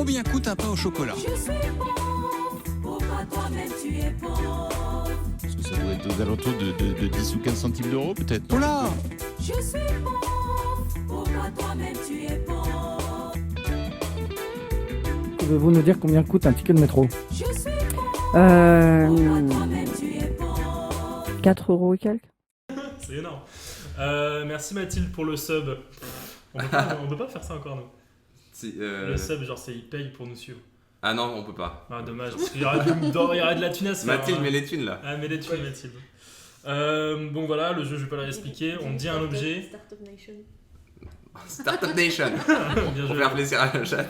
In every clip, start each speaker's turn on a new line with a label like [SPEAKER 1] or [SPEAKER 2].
[SPEAKER 1] Combien coûte un pain au chocolat?
[SPEAKER 2] Je suis pauvre, pourquoi toi-même tu es pauvre?
[SPEAKER 3] Parce que ça doit être aux alentours de 10 ou 15 centimes d'euros, peut-être.
[SPEAKER 1] Oula!
[SPEAKER 2] Je suis pauvre, pourquoi toi-même tu es pauvre?
[SPEAKER 4] Pouvez-vous nous dire combien coûte un ticket de métro?
[SPEAKER 2] Je suis pauvre, pourquoi toi-même tu es pauvre?
[SPEAKER 4] 4 euros et quelques.
[SPEAKER 5] C'est énorme. Merci Mathilde pour le sub. On peut pas faire ça encore, nous. Le sub, genre, il paye pour nous suivre.
[SPEAKER 6] Ah non, on peut pas.
[SPEAKER 5] Ah, dommage, parce qu'il y aura de la thune à se faire.
[SPEAKER 6] Mathilde, mets les thunes là.
[SPEAKER 5] Ah, mets les thunes, Mathilde. Bon, voilà, le jeu, je vais pas le réexpliquer. On dit un objet.
[SPEAKER 7] Startup Nation.
[SPEAKER 6] Startup Nation.
[SPEAKER 5] Bien
[SPEAKER 6] Pour
[SPEAKER 5] joué.
[SPEAKER 6] faire plaisir à la chat.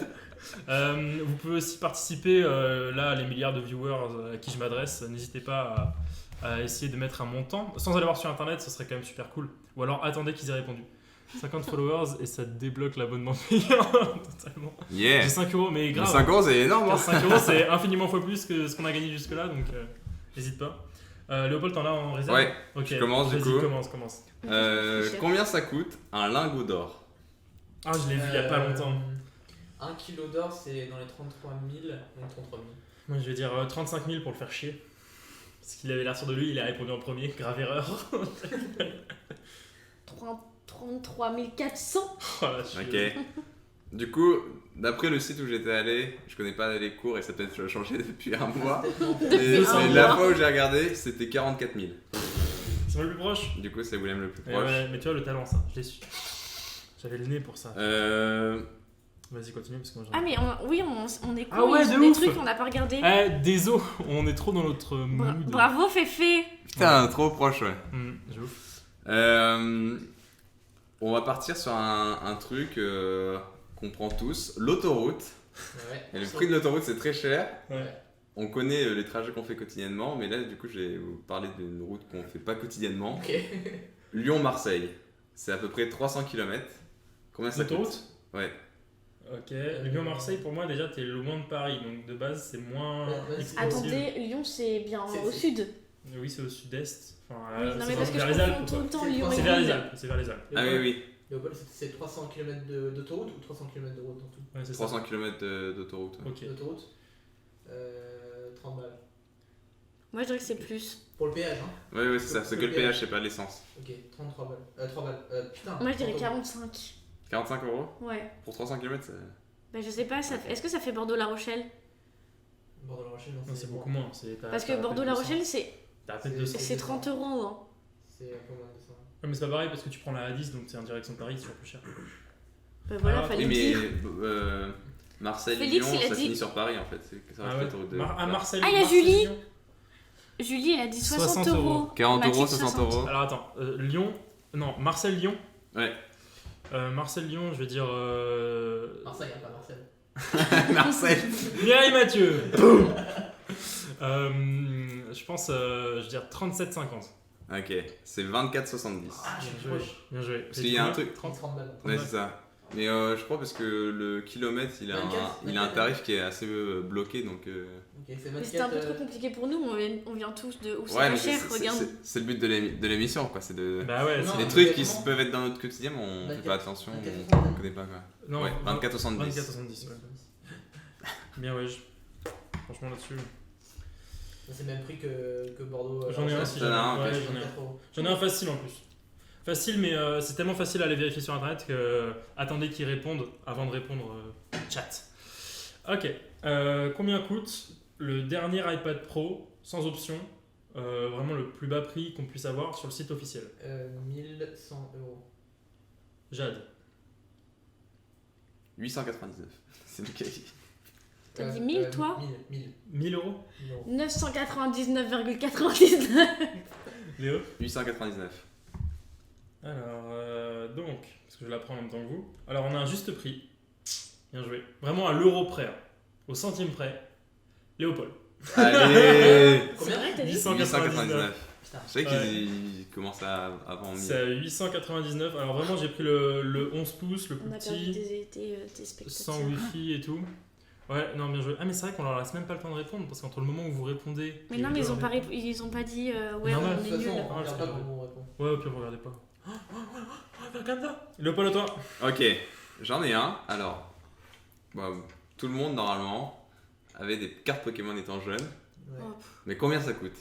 [SPEAKER 5] Vous pouvez aussi participer, là, les milliards de viewers à qui je m'adresse. N'hésitez pas à essayer de mettre un montant. Sans aller voir sur internet, ce serait quand même super cool. Ou alors attendez qu'ils aient répondu. 50 followers et ça te débloque l'abonnement payant totalement.
[SPEAKER 6] Yeah.
[SPEAKER 5] J'ai 5 euros, mais grave.
[SPEAKER 6] 5 euros, c'est énorme. Hein.
[SPEAKER 5] 5 euros, c'est infiniment fois plus que ce qu'on a gagné jusque-là, donc n'hésite pas. Léopold, t'en as en réserve?
[SPEAKER 6] Ouais,
[SPEAKER 5] ok.
[SPEAKER 6] je commence du
[SPEAKER 5] Vas-y,
[SPEAKER 6] coup.
[SPEAKER 5] commence.
[SPEAKER 6] Combien ça coûte un lingot d'or?
[SPEAKER 5] Ah, je l'ai vu il y a pas longtemps.
[SPEAKER 8] 1 kg d'or, c'est dans les 33 000. Donc 33 000.
[SPEAKER 5] Moi, je vais dire 35 000 pour le faire chier. Parce qu'il avait l'air sûr de lui, il a répondu en premier, grave erreur.
[SPEAKER 7] 33 400.
[SPEAKER 5] Oh, là, je suis-
[SPEAKER 6] Ok. Du coup, d'après le site où j'étais allé, je connais pas les cours et ça a peut-être changé depuis un mois. Mais la fois où j'ai regardé, c'était 44 000.
[SPEAKER 5] C'est moi le plus proche.
[SPEAKER 6] Du coup, c'est William le plus
[SPEAKER 5] Et
[SPEAKER 6] proche.
[SPEAKER 5] ouais, mais tu vois, le talent, ça, je l'ai su. J'avais le nez pour ça. Vas-y, continue, parce que moi j'en ai-
[SPEAKER 7] Ah, mais on est con.
[SPEAKER 5] Ah ouais,
[SPEAKER 7] ils
[SPEAKER 5] de
[SPEAKER 7] ont des
[SPEAKER 5] ouf.
[SPEAKER 7] trucs qu'on n'a pas regardé.
[SPEAKER 5] Désolé, on est trop dans notre mood.
[SPEAKER 7] Bravo, Féfé.
[SPEAKER 6] Putain, trop proche, ouais.
[SPEAKER 5] J'avoue.
[SPEAKER 6] On va partir sur un truc qu'on prend tous, l'autoroute.
[SPEAKER 8] Ouais.
[SPEAKER 6] Et le prix de l'autoroute, c'est très cher.
[SPEAKER 5] Ouais.
[SPEAKER 6] On connaît les trajets qu'on fait quotidiennement, mais là, du coup, je vais vous parler d'une route qu'on fait pas quotidiennement.
[SPEAKER 8] Ok.
[SPEAKER 6] Lyon-Marseille. C'est à peu près 300 km. Combien ça coûte?
[SPEAKER 5] L'autoroute?
[SPEAKER 6] Ouais.
[SPEAKER 5] Ok. Lyon-Marseille, pour moi, déjà, t'es loin de Paris, donc de base, c'est moins expansif.
[SPEAKER 7] Attendez, Lyon, c'est bien au sud.
[SPEAKER 5] Oui, c'est au sud-est. Enfin,
[SPEAKER 7] Oui, non,
[SPEAKER 5] c'est
[SPEAKER 7] mais parce que
[SPEAKER 5] vers
[SPEAKER 7] je
[SPEAKER 5] les Alpes.
[SPEAKER 7] confonds tout
[SPEAKER 5] quoi.
[SPEAKER 7] le temps Lyon
[SPEAKER 5] C'est
[SPEAKER 7] et
[SPEAKER 5] vers les
[SPEAKER 7] Lille.
[SPEAKER 5] Alpes. C'est vers les Alpes.
[SPEAKER 6] Ah oui, oui.
[SPEAKER 8] Léopold, c'est 300 km d'autoroute ou 300 km de route en tout?
[SPEAKER 5] Ouais, c'est ça.
[SPEAKER 6] 300 km d'autoroute. Ouais.
[SPEAKER 5] Ok.
[SPEAKER 8] D'autoroute 30 balles.
[SPEAKER 7] Moi, je dirais que c'est plus.
[SPEAKER 8] Pour le péage, hein?
[SPEAKER 6] Ouais, ouais, c'est ça. C'est que le péage, c'est pas l'essence.
[SPEAKER 8] Ok, 33 balles. 3 balles. Putain.
[SPEAKER 7] Moi, je dirais
[SPEAKER 8] 30 euros.
[SPEAKER 7] 45.
[SPEAKER 6] 45 euros
[SPEAKER 7] Ouais.
[SPEAKER 6] pour 300 km, c'est...
[SPEAKER 7] Bah, je sais pas, est-ce que ça fait Bordeaux-La Rochelle?
[SPEAKER 8] Bordeaux-La Rochelle,
[SPEAKER 5] Non, c'est beaucoup moins.
[SPEAKER 7] Parce que Bordeaux-La Rochelle,
[SPEAKER 5] T'as à peine 200.
[SPEAKER 7] c'est 30 euros. Hein.
[SPEAKER 8] C'est un peu moins de ça.
[SPEAKER 5] Ouais, mais c'est pas pareil parce que tu prends la A10, donc c'est en direction de Paris, c'est toujours plus cher.
[SPEAKER 7] Bah voilà,
[SPEAKER 5] Ah,
[SPEAKER 7] fallait
[SPEAKER 6] Oui,
[SPEAKER 7] le
[SPEAKER 6] mais
[SPEAKER 7] dire.
[SPEAKER 6] Marseille-Lyon,
[SPEAKER 7] Félix, il a
[SPEAKER 6] ça
[SPEAKER 7] dit-
[SPEAKER 6] finit sur Paris en fait. Ça
[SPEAKER 5] Ah
[SPEAKER 6] reste
[SPEAKER 5] ouais.
[SPEAKER 6] l'autoroute de...
[SPEAKER 5] À Marseille.
[SPEAKER 7] Ah, il y a
[SPEAKER 5] Marseille,
[SPEAKER 7] Julie.
[SPEAKER 5] Lyon.
[SPEAKER 7] Julie, elle a dit 60
[SPEAKER 5] 60 euros.
[SPEAKER 7] euros.
[SPEAKER 6] 40 euros,
[SPEAKER 7] Mathilde,
[SPEAKER 6] 60 euros.
[SPEAKER 5] Alors attends, Lyon. Non, Marseille-Lyon.
[SPEAKER 6] Ouais.
[SPEAKER 5] Marseille-Lyon, je vais dire.
[SPEAKER 8] Marseille, hein, pas Marseille.
[SPEAKER 6] Marseille.
[SPEAKER 5] Mireille Mathieu. Je pense, je vais dire 37,50.
[SPEAKER 6] Ok, c'est 24,70.
[SPEAKER 8] Ah, je suis
[SPEAKER 5] Bien joué.
[SPEAKER 8] proche.
[SPEAKER 5] Bien joué.
[SPEAKER 6] Parce qu'il y a un truc...
[SPEAKER 8] 30 balles.
[SPEAKER 6] Ouais, c'est ça. Mais je crois parce que le kilomètre, il a
[SPEAKER 8] 24,
[SPEAKER 6] il a un tarif qui est assez bloqué, donc...
[SPEAKER 8] Ok, c'est
[SPEAKER 7] Mais c'était un peu
[SPEAKER 8] 24.
[SPEAKER 7] trop compliqué pour nous, on vient tous de où c'est
[SPEAKER 6] Ouais,
[SPEAKER 7] pas
[SPEAKER 6] mais
[SPEAKER 7] cher, regarde.
[SPEAKER 6] c'est le but de l'émission, quoi. C'est de...
[SPEAKER 5] Bah ouais,
[SPEAKER 8] Non,
[SPEAKER 6] Les
[SPEAKER 5] c'est.
[SPEAKER 6] trucs qui
[SPEAKER 8] exactement.
[SPEAKER 6] peuvent être dans notre quotidien, mais on fait
[SPEAKER 8] 24,
[SPEAKER 6] pas attention,
[SPEAKER 8] 24,
[SPEAKER 6] on connaît pas, quoi.
[SPEAKER 5] Non,
[SPEAKER 6] Ouais, 24,70.
[SPEAKER 5] 24,70. Ouais. Bien, ouais. Franchement, là-dessus.
[SPEAKER 8] C'est le même prix que Bordeaux.
[SPEAKER 5] J'en ai un
[SPEAKER 8] Rochelle.
[SPEAKER 5] si
[SPEAKER 6] T'en as un,
[SPEAKER 5] jamais.
[SPEAKER 6] ok.
[SPEAKER 5] Ouais, j'en ai un.
[SPEAKER 8] 24 euros.
[SPEAKER 5] J'en ai un facile en plus. Facile, mais c'est tellement facile à aller vérifier sur internet que attendez qu'ils répondent avant de répondre chat. Ok. Combien coûte le dernier iPad Pro sans option, vraiment le plus bas prix qu'on puisse avoir sur le site officiel?
[SPEAKER 8] 1100 euros.
[SPEAKER 5] Jade.
[SPEAKER 6] 899. C'est nickel.
[SPEAKER 7] T'as dit 1000, toi
[SPEAKER 8] 1000.
[SPEAKER 5] 1000 euros?
[SPEAKER 7] 999,99.
[SPEAKER 5] Léo?
[SPEAKER 6] 899.
[SPEAKER 5] Alors, donc, parce que je la prends en même temps que vous. Alors, on a un juste prix. Bien joué. Vraiment à l'euro près, hein. Au centime près. Léopold.
[SPEAKER 6] Allez.
[SPEAKER 7] C'est vrai que t'as dit
[SPEAKER 6] 899.
[SPEAKER 8] Putain.
[SPEAKER 6] Je sais qu'ils commencent à avant 1000.
[SPEAKER 5] C'est à 899. Alors, vraiment, j'ai pris le 11 pouces, le plus
[SPEAKER 7] On a perdu
[SPEAKER 5] petit,
[SPEAKER 7] tes spectateurs.
[SPEAKER 5] sans wifi et tout. Ouais, non, bien joué. Ah, mais c'est vrai qu'on leur laisse même pas le temps de répondre parce qu'entre le moment où vous répondez.
[SPEAKER 7] Mais non, mais ils ont pas dit ouais,
[SPEAKER 5] Normal.
[SPEAKER 7] on
[SPEAKER 8] De
[SPEAKER 7] est
[SPEAKER 8] toute
[SPEAKER 7] nul.
[SPEAKER 8] façon, on
[SPEAKER 5] Ah,
[SPEAKER 8] regarde
[SPEAKER 5] c'est
[SPEAKER 8] pas
[SPEAKER 5] vrai.
[SPEAKER 8] comment on répond.
[SPEAKER 5] Ouais, au pire, vous regardez pas. Léopold, à toi.
[SPEAKER 6] Ok, j'en ai un. Alors, bah, tout le monde normalement avait des cartes Pokémon étant jeune.
[SPEAKER 8] Ouais.
[SPEAKER 7] Oh.
[SPEAKER 6] Mais combien ça coûte?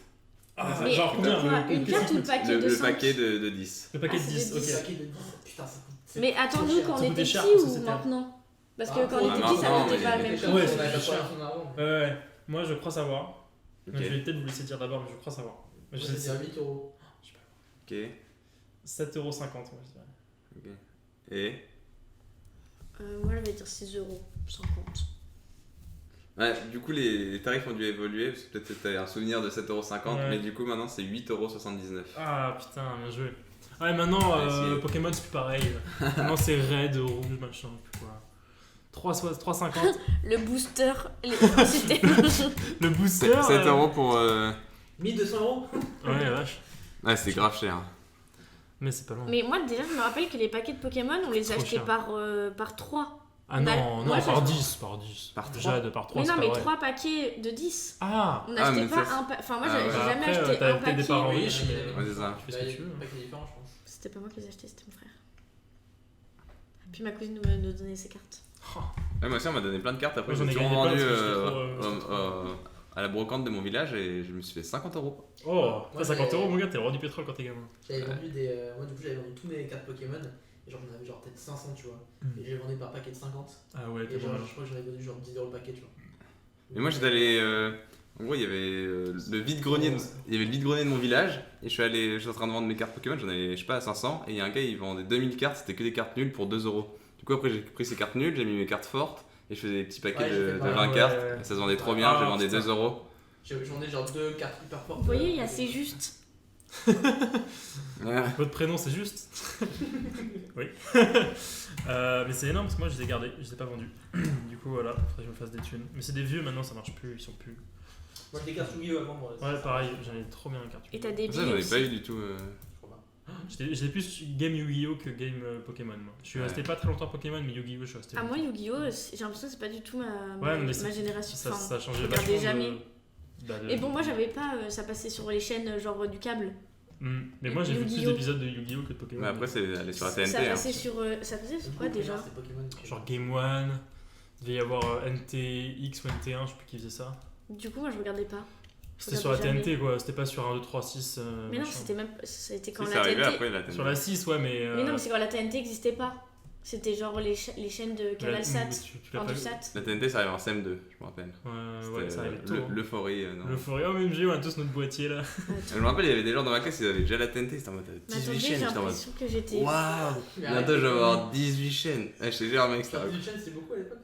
[SPEAKER 5] Ah,
[SPEAKER 7] Mais
[SPEAKER 5] genre combien
[SPEAKER 7] quoi, une
[SPEAKER 5] qu'est-ce
[SPEAKER 7] carte
[SPEAKER 5] qui
[SPEAKER 7] ou le
[SPEAKER 5] coûte
[SPEAKER 7] paquet de
[SPEAKER 6] Le
[SPEAKER 7] 5?
[SPEAKER 6] paquet de 10.
[SPEAKER 5] Le paquet
[SPEAKER 7] Ah,
[SPEAKER 5] de
[SPEAKER 7] c'est
[SPEAKER 5] 10,
[SPEAKER 7] de 10.
[SPEAKER 5] ok.
[SPEAKER 8] Paquet de 10. Putain, ça coûte.
[SPEAKER 7] Mais attends-nous quand on
[SPEAKER 5] Ça
[SPEAKER 7] était
[SPEAKER 5] coûtait cher
[SPEAKER 7] petit
[SPEAKER 5] parce que
[SPEAKER 7] ou
[SPEAKER 5] c'était-
[SPEAKER 7] maintenant? Parce que
[SPEAKER 5] Ah,
[SPEAKER 7] quand on
[SPEAKER 6] ah,
[SPEAKER 7] était petit, ça
[SPEAKER 6] non,
[SPEAKER 7] coûtait
[SPEAKER 6] mais
[SPEAKER 7] pas la
[SPEAKER 6] il
[SPEAKER 7] même
[SPEAKER 6] était
[SPEAKER 7] chose.
[SPEAKER 5] Ouais,
[SPEAKER 8] on
[SPEAKER 5] c'était
[SPEAKER 8] avait pas
[SPEAKER 5] cher.
[SPEAKER 8] son avant.
[SPEAKER 5] Ouais, moi je crois savoir.
[SPEAKER 6] Ok.
[SPEAKER 5] Je vais peut-être vous laisser dire d'abord, mais je crois savoir. Mais je
[SPEAKER 8] Moi,
[SPEAKER 5] sais
[SPEAKER 8] c'était à 8 euros.
[SPEAKER 6] Ok.
[SPEAKER 5] 7,50€, moi je dirais.
[SPEAKER 6] Et
[SPEAKER 7] Moi, je vais dire 6,50€.
[SPEAKER 6] ouais, du coup, les tarifs ont dû évoluer. Parce que peut-être que t'as un souvenir de 7,50€,
[SPEAKER 5] Ouais.
[SPEAKER 6] mais du coup, maintenant c'est 8,79€.
[SPEAKER 5] Ah putain, bien joué. Ouais, maintenant
[SPEAKER 6] On va essayer.
[SPEAKER 5] Pokémon c'est plus pareil. Maintenant c'est red, rouge, machin, plus quoi. 3,50€.
[SPEAKER 7] Le booster, c'était.
[SPEAKER 5] Le booster.
[SPEAKER 6] 7€ pour.
[SPEAKER 8] 1200 euros.
[SPEAKER 5] Ouais, vache.
[SPEAKER 6] Ouais, c'est grave cher.
[SPEAKER 5] Mais c'est pas loin.
[SPEAKER 7] Mais moi, déjà, je me rappelle que les paquets de Pokémon, on les
[SPEAKER 5] Trop
[SPEAKER 7] achetait
[SPEAKER 5] cher.
[SPEAKER 7] par 3.
[SPEAKER 5] Ah non,
[SPEAKER 7] Moi,
[SPEAKER 5] non, par
[SPEAKER 7] j'ai-
[SPEAKER 5] 10, par 10.
[SPEAKER 6] Par
[SPEAKER 5] Jade, par 3,
[SPEAKER 7] Mais
[SPEAKER 5] c'est
[SPEAKER 7] non,
[SPEAKER 5] pas
[SPEAKER 7] mais
[SPEAKER 5] vrai.
[SPEAKER 7] 3 paquets de 10.
[SPEAKER 5] Ah
[SPEAKER 7] On
[SPEAKER 6] Ah,
[SPEAKER 7] n'achetait
[SPEAKER 6] mais
[SPEAKER 7] pas
[SPEAKER 6] ça,
[SPEAKER 7] un paquet. Enfin, moi,
[SPEAKER 6] Ah,
[SPEAKER 7] j'ai
[SPEAKER 6] ouais.
[SPEAKER 7] jamais
[SPEAKER 5] Après,
[SPEAKER 7] acheté
[SPEAKER 5] t'avais
[SPEAKER 7] un
[SPEAKER 5] peut-être des
[SPEAKER 7] paquet.
[SPEAKER 5] parents
[SPEAKER 8] Oui,
[SPEAKER 5] riches, mais.
[SPEAKER 6] Ouais, c'est ça.
[SPEAKER 5] Tu fais ce que tu veux.
[SPEAKER 8] Pas qu'il est différent, je pense.
[SPEAKER 7] C'était pas moi qui les achetais, c'était mon frère. Puis ma cousine nous donnait ses cartes.
[SPEAKER 6] Ouais, moi aussi, on m'a donné plein de cartes. Après,
[SPEAKER 5] Moi,
[SPEAKER 6] j'ai
[SPEAKER 5] j'en ai
[SPEAKER 6] toujours
[SPEAKER 5] gagné
[SPEAKER 6] vendu
[SPEAKER 5] plein parce que j'étais trop,
[SPEAKER 6] à la brocante de mon village et je me suis fait 50€.
[SPEAKER 5] Oh,
[SPEAKER 8] Moi,
[SPEAKER 5] 50€,
[SPEAKER 8] j'ai-
[SPEAKER 5] mon gars, t'es le roi du pétrole quand t'es gamin.
[SPEAKER 8] J'avais vendu des. Moi, du coup, j'avais vendu tous mes cartes Pokémon. Et genre, j'en avais genre peut-être 500, tu vois.
[SPEAKER 5] Mm.
[SPEAKER 8] Et je les vendais par paquet de 50.
[SPEAKER 5] Ah ouais, t'es
[SPEAKER 8] Et genre,
[SPEAKER 5] bon.
[SPEAKER 8] je crois que j'en avais vendu genre 10€ le paquet, tu vois.
[SPEAKER 6] Et moi, j'étais allé. En gros, il y avait le vide-grenier de mon village. Et j'étais en train de vendre mes cartes Pokémon. J'en avais, je sais pas, à 500. Et il y a un gars, il vendait 2000 cartes. C'était que des cartes nulles pour 2€. Du coup, après, j'ai pris ces cartes nulles. J'ai mis mes cartes fortes. Et je faisais des petits paquets
[SPEAKER 8] Ouais, j'ai
[SPEAKER 6] de
[SPEAKER 8] fait
[SPEAKER 6] 20
[SPEAKER 8] pareil.
[SPEAKER 6] cartes.
[SPEAKER 5] Ouais.
[SPEAKER 6] Et ça se vendait trop bien.
[SPEAKER 5] Ah,
[SPEAKER 6] je les vendais
[SPEAKER 5] putain.
[SPEAKER 6] 2€.
[SPEAKER 8] Je vendais genre 2 cartes hyper fortes.
[SPEAKER 7] Vous voyez, il y a C'est Juste.
[SPEAKER 6] Ouais.
[SPEAKER 5] Votre prénom c'est juste. Oui. Mais c'est énorme parce que moi je les ai gardés, je les ai pas vendus. Du coup voilà, faudrait que je me fasse des thunes. Mais c'est des vieux maintenant, ça marche plus, ils sont plus.
[SPEAKER 8] Moi, j'ai des cartes Yu-Gi-Oh! avant, moi.
[SPEAKER 5] Ouais, pareil, j'en ai trop bien une carte.
[SPEAKER 7] Et t'as des
[SPEAKER 6] Ça, j'en
[SPEAKER 7] billes
[SPEAKER 6] ai
[SPEAKER 7] aussi.
[SPEAKER 6] pas eu du tout.
[SPEAKER 8] Je crois pas.
[SPEAKER 5] J'étais plus game Yu-Gi-Oh que game Pokémon moi. Je suis
[SPEAKER 6] Ouais.
[SPEAKER 5] resté pas très longtemps Pokémon, mais Yu-Gi-Oh je suis resté.
[SPEAKER 7] Ah, moi,
[SPEAKER 5] longtemps.
[SPEAKER 7] Yu-Gi-Oh! J'ai l'impression que c'est pas du tout
[SPEAKER 5] Ouais, mais
[SPEAKER 7] ma
[SPEAKER 5] c'est-
[SPEAKER 7] génération.
[SPEAKER 5] Ça,
[SPEAKER 7] Enfin,
[SPEAKER 5] ça a changé
[SPEAKER 7] je regardais
[SPEAKER 5] vachement
[SPEAKER 7] jamais.
[SPEAKER 5] de-
[SPEAKER 7] Et bon, moi, j'avais pas. Ça passait sur les chaînes genre du câble.
[SPEAKER 5] Mais moi j'ai vu plus
[SPEAKER 7] Yu-Gi-Oh!
[SPEAKER 5] d'épisodes de Yu-Gi-Oh que de Pokémon.
[SPEAKER 6] Mais après, c'est aller sur la
[SPEAKER 7] Ça
[SPEAKER 6] TNT. hein.
[SPEAKER 7] passait sur. Ça passait sur quoi
[SPEAKER 8] Du coup,
[SPEAKER 7] déjà
[SPEAKER 8] c'est Pokémon.
[SPEAKER 5] Genre Game One, il devait y avoir NTX ou NT1, je sais plus qui faisait ça.
[SPEAKER 7] Du coup, moi, je regardais pas.
[SPEAKER 5] C'était sur la
[SPEAKER 7] regardais
[SPEAKER 5] TNT quoi, c'était pas sur 1, 2, 3, 6.
[SPEAKER 7] Mais non,
[SPEAKER 5] machin.
[SPEAKER 7] c'était même. C'était quand
[SPEAKER 6] Si,
[SPEAKER 7] la
[SPEAKER 6] c'est arrivé
[SPEAKER 7] TNT.
[SPEAKER 6] après la TNT.
[SPEAKER 5] Sur la 6, ouais, mais.
[SPEAKER 7] Mais non, mais c'est quand la TNT n'existait pas. C'était genre les chaînes de CanalSat.
[SPEAKER 5] Tu l'as
[SPEAKER 7] Enfin,
[SPEAKER 5] pas
[SPEAKER 7] du
[SPEAKER 5] vu.
[SPEAKER 7] SAT.
[SPEAKER 6] La TNT, ça arrive en CM2, je me rappelle.
[SPEAKER 5] Ouais, ça arrivait tôt. hein.
[SPEAKER 6] L'euphorie. non.
[SPEAKER 5] L'euphorie, oh MG, on a tous notre boîtier là.
[SPEAKER 6] Je me rappelle, il y avait des gens dans ma classe, ils avaient déjà la TNT, c'était en mode
[SPEAKER 7] Mais
[SPEAKER 6] 18
[SPEAKER 7] attendez,
[SPEAKER 6] chaînes.
[SPEAKER 7] j'ai
[SPEAKER 6] J'étais en mode
[SPEAKER 7] l'impression que j'étais.
[SPEAKER 6] waouh, bientôt je vais avoir 18 chaînes. Ouais, je te jure, mec, c'était un-
[SPEAKER 8] Une chaîne, c'est beaucoup à l'époque.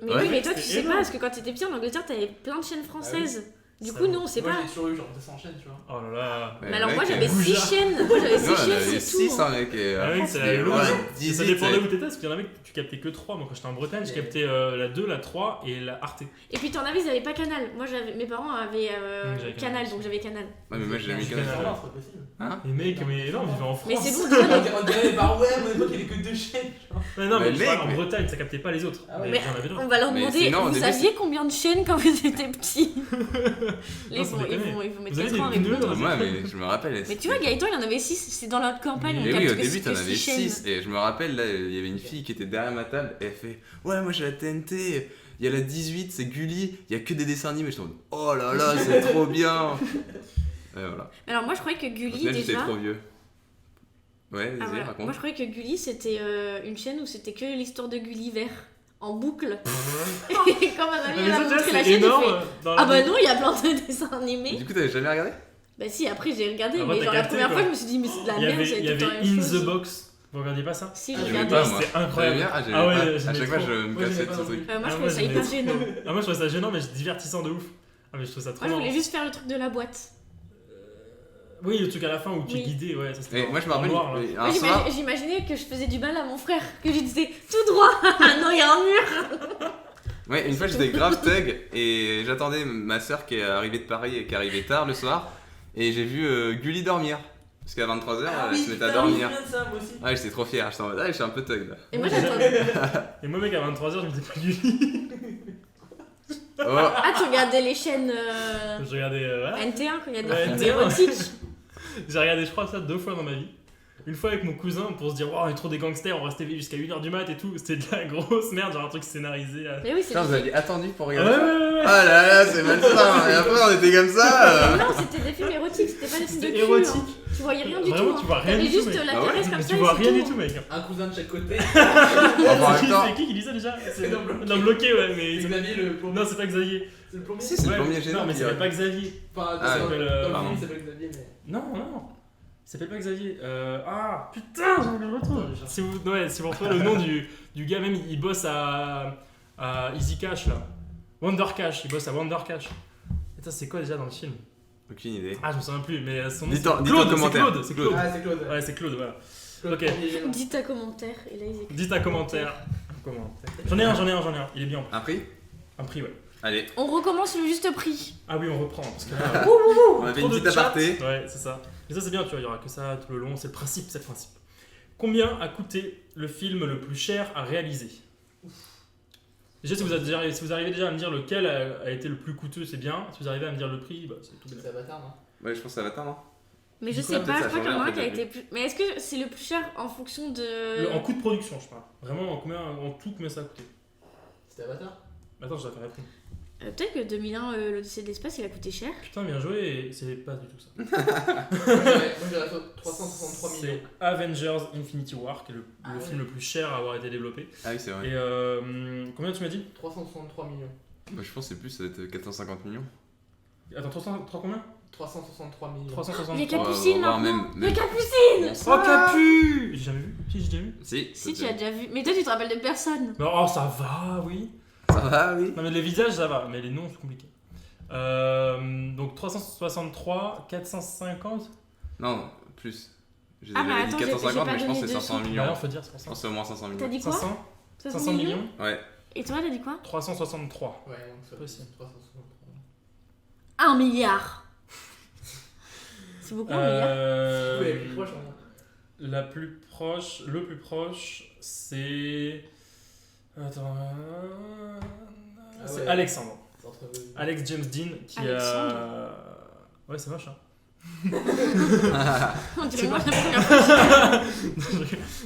[SPEAKER 7] Mais
[SPEAKER 6] Ouais,
[SPEAKER 7] oui, mais toi, tu
[SPEAKER 5] c'était
[SPEAKER 7] sais pas,
[SPEAKER 5] énorme.
[SPEAKER 7] parce que quand t'étais petit en Angleterre, t'avais plein de chaînes françaises. Du
[SPEAKER 5] Ça
[SPEAKER 7] coup,
[SPEAKER 5] va.
[SPEAKER 7] nous, on sait
[SPEAKER 8] Moi,
[SPEAKER 7] pas.
[SPEAKER 8] j'ai toujours eu genre 200 chaînes, tu vois.
[SPEAKER 5] Oh là là.
[SPEAKER 6] Ouais,
[SPEAKER 7] Mais alors,
[SPEAKER 6] mec,
[SPEAKER 7] moi, j'avais 6
[SPEAKER 5] Goujat.
[SPEAKER 7] chaînes. Moi, j'avais 6
[SPEAKER 6] Non, on
[SPEAKER 7] chaînes,
[SPEAKER 6] avait
[SPEAKER 7] c'est
[SPEAKER 6] 6,
[SPEAKER 7] tout.
[SPEAKER 6] hein, mec. Et
[SPEAKER 5] Ah
[SPEAKER 6] après,
[SPEAKER 5] oui,
[SPEAKER 6] c'était
[SPEAKER 5] c'est la loose.
[SPEAKER 6] ouais,
[SPEAKER 5] Ça
[SPEAKER 6] 18.
[SPEAKER 5] dépendait
[SPEAKER 6] ouais.
[SPEAKER 5] où t'étais, parce qu'il y en avait que tu captais que 3. Moi, quand j'étais en Bretagne, je captais la 2, la 3 et la Arte.
[SPEAKER 7] Et puis, t'en avais, ils avaient pas Canal. Moi, mes parents avaient
[SPEAKER 5] J'avais Canal
[SPEAKER 7] Canal,
[SPEAKER 5] aussi.
[SPEAKER 7] donc j'avais Canal.
[SPEAKER 6] Ouais, mais moi, j'ai mis
[SPEAKER 5] Canal.
[SPEAKER 6] Canal.
[SPEAKER 8] Non, c'est pas possible.
[SPEAKER 6] Hein?
[SPEAKER 5] Et mec, mais non, on vivait en France.
[SPEAKER 7] Mais c'est bon,
[SPEAKER 8] On
[SPEAKER 7] déjà,
[SPEAKER 8] dirait, bah ouais, mais à l'époque, il y avait que 2 chaînes. Genre.
[SPEAKER 5] Mais non, mais
[SPEAKER 6] Mais
[SPEAKER 5] je parle
[SPEAKER 6] mec,
[SPEAKER 5] en
[SPEAKER 6] mais-
[SPEAKER 5] Bretagne, ça captait pas les autres.
[SPEAKER 8] Ah ouais.
[SPEAKER 5] Mais
[SPEAKER 7] Mais
[SPEAKER 5] j'en avais d'autres.
[SPEAKER 7] on va leur
[SPEAKER 6] Mais
[SPEAKER 7] demander,
[SPEAKER 6] c'est énorme, au
[SPEAKER 7] vous
[SPEAKER 6] début,
[SPEAKER 7] aviez combien de chaînes quand vous étiez petits
[SPEAKER 5] Non, sans déconner.
[SPEAKER 7] ils vont mettre
[SPEAKER 5] Vous avez
[SPEAKER 7] 4 ans à
[SPEAKER 5] des pneus
[SPEAKER 7] répondre.
[SPEAKER 6] Moi, mais je me rappelle.
[SPEAKER 7] Mais tu vois, Gaëtan, il y en avait 6. C'est dans notre campagne, on
[SPEAKER 6] Mais
[SPEAKER 7] capte
[SPEAKER 6] oui, au
[SPEAKER 7] que
[SPEAKER 6] début, t'en
[SPEAKER 7] que
[SPEAKER 6] avais
[SPEAKER 7] 6 chaînes.
[SPEAKER 6] 6. Et je me rappelle, là, il y avait une fille qui était derrière ma table. Et elle fait ouais, moi j'ai la TNT. Il y a la 18, c'est Gulli. Il y a que des dessins animés. Je suis en mode oh là là, c'est trop bien. Et voilà.
[SPEAKER 7] Alors, moi, je croyais que
[SPEAKER 6] Au
[SPEAKER 7] Gulli,
[SPEAKER 6] final, j'étais
[SPEAKER 7] déjà.
[SPEAKER 6] trop vieux. Ouais,
[SPEAKER 7] Ah,
[SPEAKER 6] vas-y,
[SPEAKER 7] voilà.
[SPEAKER 6] raconte.
[SPEAKER 7] Moi, je croyais que Gulli, c'était une chaîne où c'était que l'histoire de Gulliver en boucle. Et quand ma mamie
[SPEAKER 5] Mais
[SPEAKER 7] elle a
[SPEAKER 5] ça,
[SPEAKER 7] montré
[SPEAKER 5] déjà,
[SPEAKER 7] la
[SPEAKER 5] c'est
[SPEAKER 7] chaîne, j'ai
[SPEAKER 5] énorme.
[SPEAKER 7] fait
[SPEAKER 5] Dans la
[SPEAKER 7] ah bah
[SPEAKER 5] vie.
[SPEAKER 7] non, il y a plein de dessins
[SPEAKER 6] Et
[SPEAKER 7] animés.
[SPEAKER 6] du coup, t'avais jamais regardé?
[SPEAKER 7] Bah si, après j'ai regardé,
[SPEAKER 5] Après,
[SPEAKER 7] mais
[SPEAKER 5] t'as
[SPEAKER 7] genre la
[SPEAKER 5] capté,
[SPEAKER 7] première
[SPEAKER 5] quoi.
[SPEAKER 7] fois, je me suis dit, mais c'est de la
[SPEAKER 5] Il y
[SPEAKER 7] merde,
[SPEAKER 5] avait,
[SPEAKER 7] j'avais
[SPEAKER 5] il y
[SPEAKER 7] tout le temps
[SPEAKER 5] avait
[SPEAKER 7] la même
[SPEAKER 5] In
[SPEAKER 7] chose.
[SPEAKER 5] the Box. Vous regardiez pas ça?
[SPEAKER 7] Si,
[SPEAKER 8] Ah,
[SPEAKER 7] j'ai
[SPEAKER 8] j'aimais
[SPEAKER 7] regardé.
[SPEAKER 8] pas,
[SPEAKER 6] moi.
[SPEAKER 5] C'était
[SPEAKER 6] J'aimais
[SPEAKER 5] incroyable.
[SPEAKER 6] bien,
[SPEAKER 5] Ah
[SPEAKER 6] j'aimais
[SPEAKER 5] ouais,
[SPEAKER 6] pas. À
[SPEAKER 5] j'aimais
[SPEAKER 6] chaque fois,
[SPEAKER 5] trop.
[SPEAKER 6] je me
[SPEAKER 8] Moi,
[SPEAKER 6] cassais
[SPEAKER 8] j'aimais
[SPEAKER 6] de
[SPEAKER 8] pas
[SPEAKER 6] ce
[SPEAKER 8] non
[SPEAKER 6] truc.
[SPEAKER 8] plus.
[SPEAKER 7] Moi, je
[SPEAKER 5] Ah,
[SPEAKER 7] trouvais
[SPEAKER 5] moi,
[SPEAKER 7] ça
[SPEAKER 5] j'aimais
[SPEAKER 7] hyper
[SPEAKER 5] trop.
[SPEAKER 7] gênant.
[SPEAKER 5] Ah, moi je trouvais ça gênant, mais divertissant de ouf. Ah, mais je trouve ça trop
[SPEAKER 7] Moi, je
[SPEAKER 5] marrant.
[SPEAKER 7] voulais juste faire le truc de la boîte.
[SPEAKER 5] Oui, le truc à la fin où tu es
[SPEAKER 7] Oui.
[SPEAKER 5] guidé, ouais, ça c'était
[SPEAKER 6] Et moi, je me
[SPEAKER 5] en
[SPEAKER 6] rappelle,
[SPEAKER 5] noir, là.
[SPEAKER 6] un soir,
[SPEAKER 7] J'imaginais que je faisais du mal à mon frère, que je disais tout droit. Ah non, il y a un mur.
[SPEAKER 6] ouais, une fois j'étais grave thug et j'attendais ma soeur qui est arrivée de Paris et qui arrivait tard le soir et j'ai vu Gulli dormir. Parce qu'à 23h,
[SPEAKER 8] Ah
[SPEAKER 6] elle
[SPEAKER 8] oui,
[SPEAKER 6] se mettait à
[SPEAKER 8] putain, oui,
[SPEAKER 6] dormir.
[SPEAKER 8] je me souviens de ça, moi aussi.
[SPEAKER 6] Ouais, j'étais trop fier, j'étais en mode, ah, je suis un peu thug là.
[SPEAKER 7] Et moi, j'attendais.
[SPEAKER 5] Et moi, mec, à 23h, je me disais pas du lit.
[SPEAKER 6] Oh,
[SPEAKER 7] Ah, tu regardais les chaînes
[SPEAKER 5] Je regardais. Voilà.
[SPEAKER 7] NT1 quand il y a
[SPEAKER 5] Ouais,
[SPEAKER 7] des
[SPEAKER 5] NT1.
[SPEAKER 7] films érotiques.
[SPEAKER 5] J'ai regardé, je crois, ça 2 fois dans ma vie. une fois avec mon cousin pour se dire, wow, on est trop des gangsters, on restait jusqu'à 1h du mat et tout. C'était de la grosse merde, genre un truc scénarisé.
[SPEAKER 7] Mais oui, c'est
[SPEAKER 6] Putain, vous aviez attendu pour
[SPEAKER 5] Ouais,
[SPEAKER 6] regarder ça.
[SPEAKER 5] ouais.
[SPEAKER 6] Ah là là, c'est malsain. Et après, on était comme ça.
[SPEAKER 7] Non, c'était des films érotiques, c'était pas des films de
[SPEAKER 5] C'était
[SPEAKER 7] cul.
[SPEAKER 5] érotique.
[SPEAKER 7] Hein. Tu voyais rien du
[SPEAKER 5] Vraiment,
[SPEAKER 7] tout.
[SPEAKER 5] tu vois rien
[SPEAKER 7] T'avais
[SPEAKER 5] du tout,
[SPEAKER 7] juste
[SPEAKER 5] mec.
[SPEAKER 7] la
[SPEAKER 6] Ah ouais
[SPEAKER 7] caresse comme
[SPEAKER 5] Mais
[SPEAKER 7] ça.
[SPEAKER 5] tu
[SPEAKER 7] et
[SPEAKER 5] vois
[SPEAKER 7] c'est
[SPEAKER 5] rien du
[SPEAKER 7] tout.
[SPEAKER 5] tout, mec.
[SPEAKER 8] Un cousin de chaque côté.
[SPEAKER 5] C'est qui dit ça déjà? C'est
[SPEAKER 8] L'homme bloqué.
[SPEAKER 5] l'homme bloqué, ouais,
[SPEAKER 8] C'est
[SPEAKER 5] mais.
[SPEAKER 8] Xavier le plombier.
[SPEAKER 5] Non, c'est pas Xavier.
[SPEAKER 8] C'est le plombier.
[SPEAKER 6] Si, c'est
[SPEAKER 5] Ouais,
[SPEAKER 6] le premier gênant.
[SPEAKER 5] Non, mais
[SPEAKER 6] qui
[SPEAKER 5] ça s'appelle pas Xavier.
[SPEAKER 8] Enfin,
[SPEAKER 6] Ah,
[SPEAKER 8] dans
[SPEAKER 5] ouais.
[SPEAKER 8] le film,
[SPEAKER 6] Pardon.
[SPEAKER 8] il s'appelle Xavier, mais.
[SPEAKER 5] Non. Il s'appelle pas Xavier. Ah, putain, j'en ai le retour. Si vous retrouvez le nom du gars, même, il bosse à Easy Cash, là. Wonder Cash, il bosse à Wonder Cash. Et ça, c'est quoi déjà dans le film?
[SPEAKER 6] Aucune idée.
[SPEAKER 5] Ah, je me souviens plus, mais son nom.
[SPEAKER 6] Dites-en
[SPEAKER 5] c'est
[SPEAKER 6] dites-en en
[SPEAKER 5] Claude,
[SPEAKER 6] commentaire.
[SPEAKER 5] c'est Claude, c'est Claude.
[SPEAKER 8] Ah, c'est Claude.
[SPEAKER 5] Ouais, c'est Claude, voilà.
[SPEAKER 8] Claude
[SPEAKER 5] Ok.
[SPEAKER 8] Plombier gênant.
[SPEAKER 7] Dis ta commentaire et là ils écrivent.
[SPEAKER 5] Dis ta commentaire. J'en ai un. Il est bien.
[SPEAKER 6] Un prix?
[SPEAKER 5] Un prix, ouais.
[SPEAKER 6] Allez,
[SPEAKER 7] On recommence le juste prix.
[SPEAKER 5] Ah oui, on reprend. Parce que là,
[SPEAKER 6] on avait
[SPEAKER 5] trop
[SPEAKER 6] une
[SPEAKER 5] de
[SPEAKER 6] petite
[SPEAKER 5] chat.
[SPEAKER 6] aparté.
[SPEAKER 5] Ouais, c'est ça. Mais ça, c'est bien, tu vois, il y aura que ça tout le long. C'est le principe. Combien a coûté le film le plus cher à réaliser? Déjà, si vous arrivez déjà à me dire lequel a été le plus coûteux, c'est bien. Si vous arrivez à me dire le prix, bah, c'est tout bien.
[SPEAKER 8] C'est Avatar, non?
[SPEAKER 6] Ouais, je pense que ça va attendre.
[SPEAKER 7] Mais je
[SPEAKER 5] Du coup,
[SPEAKER 7] sais
[SPEAKER 6] peut-être
[SPEAKER 7] pas,
[SPEAKER 6] ça
[SPEAKER 7] je
[SPEAKER 6] a
[SPEAKER 7] crois qu'il y en a
[SPEAKER 6] changé,
[SPEAKER 7] un qui a
[SPEAKER 6] en fait,
[SPEAKER 7] été plus. Mais est-ce que c'est le plus cher en fonction de.
[SPEAKER 5] En coût de production, je parle. Vraiment, en tout, combien ça a coûté?
[SPEAKER 8] C'était Avatar?
[SPEAKER 5] Attends, je dois faire répondre.
[SPEAKER 7] Peut-être que 2001, l'Odyssée de l'espace, il a coûté cher.
[SPEAKER 5] Putain, bien joué, et c'est pas du tout ça.
[SPEAKER 8] Moi j'aurais 363 millions.
[SPEAKER 5] C'est Avengers Infinity War, qui est le film le plus cher à avoir été développé.
[SPEAKER 6] Ah oui, c'est vrai.
[SPEAKER 5] Et combien tu m'as dit?
[SPEAKER 8] 363 millions.
[SPEAKER 6] Moi, je pense que c'est plus, ça doit être 450 millions.
[SPEAKER 5] Attends, 3 combien?
[SPEAKER 8] 363 millions.
[SPEAKER 5] 360.
[SPEAKER 7] Il y a
[SPEAKER 6] Ouais,
[SPEAKER 7] Capucine
[SPEAKER 6] voire
[SPEAKER 7] maintenant.
[SPEAKER 6] même-
[SPEAKER 7] Il y a Capucine.
[SPEAKER 5] Oh, Capu! J'ai jamais vu. Si, j'ai déjà vu.
[SPEAKER 7] Si tu as déjà vu. Mais toi tu te rappelles de personne.
[SPEAKER 5] Oh, ça va, oui.
[SPEAKER 6] Ça va, oui.
[SPEAKER 5] Non, mais les visages, ça va, mais les noms, c'est compliqué. Donc 363, 450.
[SPEAKER 6] Non, plus. J'ai
[SPEAKER 7] Ah,
[SPEAKER 6] déjà
[SPEAKER 7] mais
[SPEAKER 6] dit
[SPEAKER 7] attends, j'ai
[SPEAKER 6] 450,
[SPEAKER 7] pas
[SPEAKER 6] mais je pense que
[SPEAKER 7] donné
[SPEAKER 6] c'est
[SPEAKER 7] de
[SPEAKER 6] 500
[SPEAKER 7] sous.
[SPEAKER 6] millions.
[SPEAKER 5] Bah, faut dire, c'est pour
[SPEAKER 6] Je
[SPEAKER 5] ça.
[SPEAKER 6] pense que c'est au moins 500
[SPEAKER 7] T'as
[SPEAKER 6] millions.
[SPEAKER 7] dit quoi
[SPEAKER 5] 500
[SPEAKER 7] 500
[SPEAKER 5] 500 millions.
[SPEAKER 6] Ouais.
[SPEAKER 7] Et toi t'as dit quoi
[SPEAKER 5] 363.
[SPEAKER 8] Ouais, donc ça
[SPEAKER 5] Possible.
[SPEAKER 8] 363.
[SPEAKER 7] 1 milliard. C'est beaucoup 1 milliard.
[SPEAKER 8] Oui, plus proche, hein.
[SPEAKER 5] Le plus proche, c'est. Attends. C'est
[SPEAKER 8] ouais.
[SPEAKER 5] Alexandre.
[SPEAKER 8] C'est entre.
[SPEAKER 5] Alex James Dean qui a.
[SPEAKER 7] Alexandre.
[SPEAKER 5] Ouais, c'est moche, hein.
[SPEAKER 7] On dirait moi la première fois.